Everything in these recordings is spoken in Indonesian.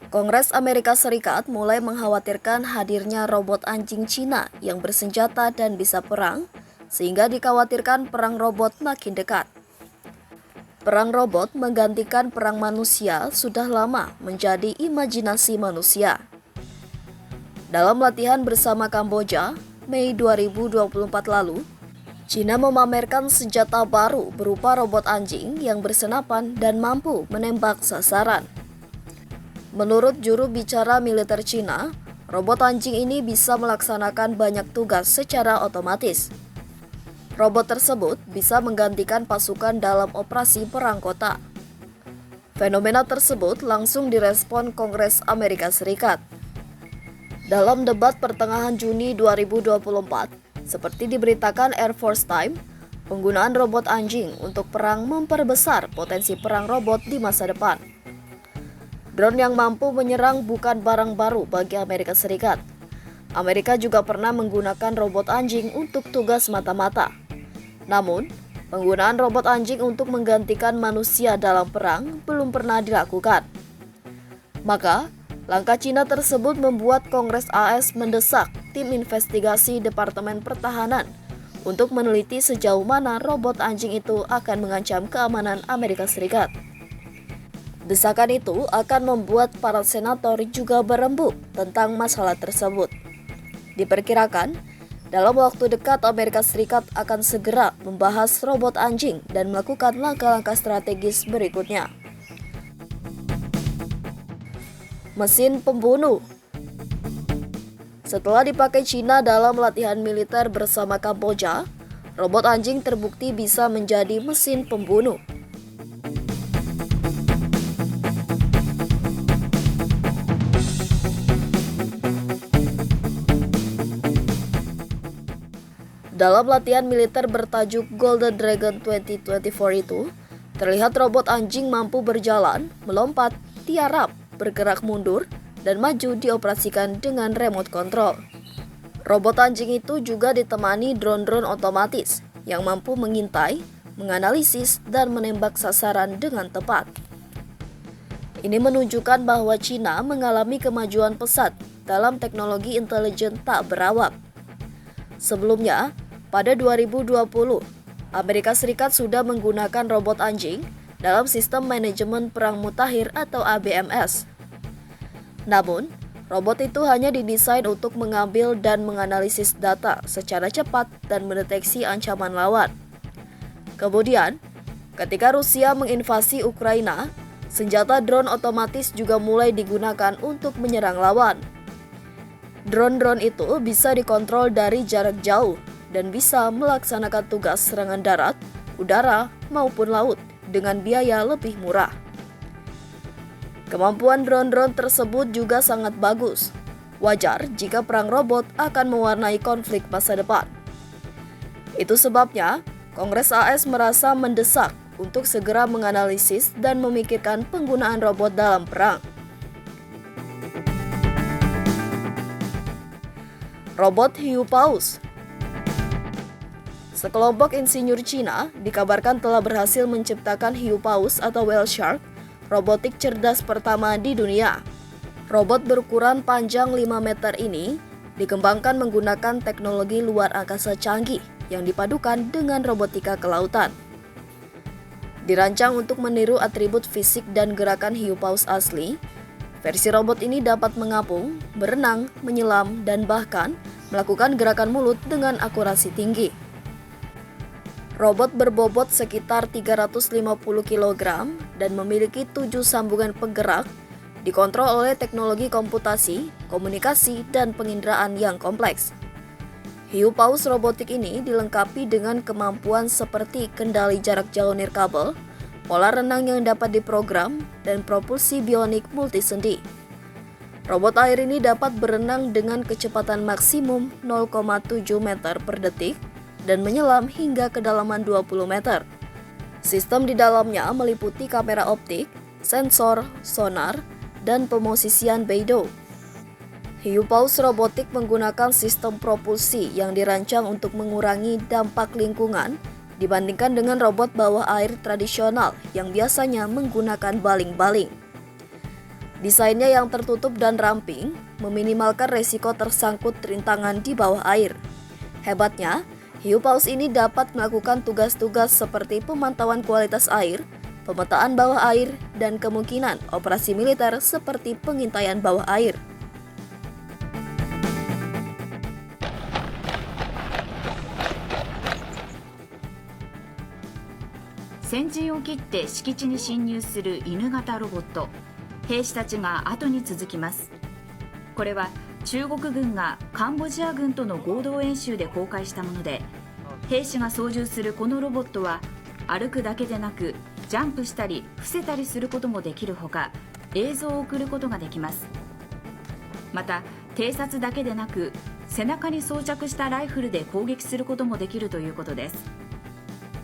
Kongres Amerika Serikat mulai mengkhawatirkan hadirnya robot anjing Cina yang bersenjata dan bisa perang, sehingga dikhawatirkan perang robot makin dekat. Perang robot menggantikan perang manusia sudah lama menjadi imajinasi manusia. Dalam latihan bersama Kamboja, Mei 2024 lalu, Cina memamerkan senjata baru berupa robot anjing yang bersenapan dan mampu menembak sasaran. Menurut juru bicara militer Cina, robot anjing ini bisa melaksanakan banyak tugas secara otomatis. Robot tersebut bisa menggantikan pasukan dalam operasi perang kota. Fenomena tersebut langsung direspon Kongres Amerika Serikat. Dalam debat pertengahan Juni 2024, seperti diberitakan Air Force Time, penggunaan robot anjing untuk perang memperbesar potensi perang robot di masa depan. Drone yang mampu menyerang bukan barang baru bagi Amerika Serikat. Amerika juga pernah menggunakan robot anjing untuk tugas mata-mata. Namun, penggunaan robot anjing untuk menggantikan manusia dalam perang belum pernah dilakukan. Maka, langkah Cina tersebut membuat Kongres AS mendesak tim investigasi Departemen Pertahanan untuk meneliti sejauh mana robot anjing itu akan mengancam keamanan Amerika Serikat. Desakan itu akan membuat para senator juga berembuk tentang masalah tersebut. Diperkirakan, dalam waktu dekat Amerika Serikat akan segera membahas robot anjing dan melakukan langkah-langkah strategis berikutnya. Mesin pembunuh. Setelah dipakai Cina dalam latihan militer bersama Kamboja, robot anjing terbukti bisa menjadi mesin pembunuh. Dalam latihan militer bertajuk Golden Dragon 2024 itu, terlihat robot anjing mampu berjalan, melompat, tiarap, bergerak mundur, dan maju dioperasikan dengan remote control. Robot anjing itu juga ditemani drone-drone otomatis yang mampu mengintai, menganalisis, dan menembak sasaran dengan tepat. Ini menunjukkan bahwa Cina mengalami kemajuan pesat dalam teknologi intelijen tak berawak. Sebelumnya, pada 2020, Amerika Serikat sudah menggunakan robot anjing dalam sistem manajemen perang mutakhir atau ABMS. Namun, robot itu hanya didesain untuk mengambil dan menganalisis data secara cepat dan mendeteksi ancaman lawan. Kemudian, ketika Rusia menginvasi Ukraina, senjata drone otomatis juga mulai digunakan untuk menyerang lawan. Drone-drone itu bisa dikontrol dari jarak jauh dan bisa melaksanakan tugas serangan darat, udara, maupun laut dengan biaya lebih murah. Kemampuan drone-drone tersebut juga sangat bagus. Wajar jika perang robot akan mewarnai konflik masa depan. Itu sebabnya, Kongres AS merasa mendesak untuk segera menganalisis dan memikirkan penggunaan robot dalam perang. Robot hiu paus. Sekelompok insinyur Cina dikabarkan telah berhasil menciptakan hiu paus atau whale shark, robotik cerdas pertama di dunia. Robot berukuran panjang 5 meter ini dikembangkan menggunakan teknologi luar angkasa canggih yang dipadukan dengan robotika kelautan. Dirancang untuk meniru atribut fisik dan gerakan hiu paus asli, versi robot ini dapat mengapung, berenang, menyelam, dan bahkan melakukan gerakan mulut dengan akurasi tinggi. Robot berbobot sekitar 350 kg dan memiliki 7 sambungan penggerak, dikontrol oleh teknologi komputasi, komunikasi, dan penginderaan yang kompleks. Hiu paus robotik ini dilengkapi dengan kemampuan seperti kendali jarak jauh nirkabel, pola renang yang dapat diprogram, dan propulsi bionik multisendi. Robot air ini dapat berenang dengan kecepatan maksimum 0,7 meter per detik dan menyelam hingga kedalaman 20 meter. Sistem di dalamnya meliputi kamera optik, sensor, sonar, dan pemosisian beidou. Hiu paus robotik menggunakan sistem propulsi yang dirancang untuk mengurangi dampak lingkungan dibandingkan dengan robot bawah air tradisional yang biasanya menggunakan baling-baling. Desainnya yang tertutup dan ramping meminimalkan resiko tersangkut rintangan di bawah air. Hebatnya, hiu paus ini dapat melakukan tugas-tugas seperti pemantauan kualitas air, pemetaan bawah air, dan kemungkinan operasi militer seperti pengintaian bawah air.先陣を切って敷地に侵入する犬型ロボット。兵士たちが後に続きます。これは中国軍がカンボジア軍との合同演習で公開したもので、兵士が操縦するこのロボットは歩くだけでなくジャンプしたり伏せたりすることもできるほか、映像を送ることができます。また偵察だけでなく背中に装着したライフルで攻撃することもできるということです。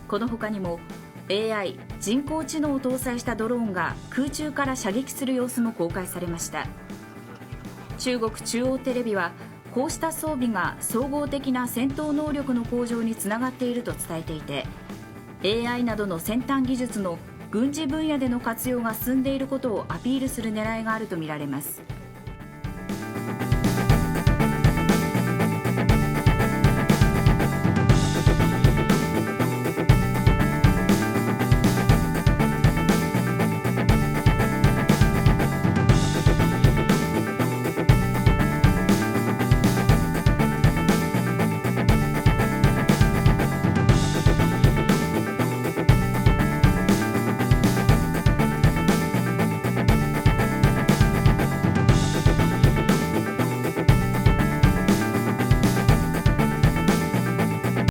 この他にもAI 人工知能を搭載したドローンが空中から射撃する様子も公開されました。中国中央テレビはこうした装備が総合的な戦闘能力の向上につながっていると伝えていて、 AI などの先端技術の軍事分野での活用が進んでいることをアピールする狙いがあるとみられます。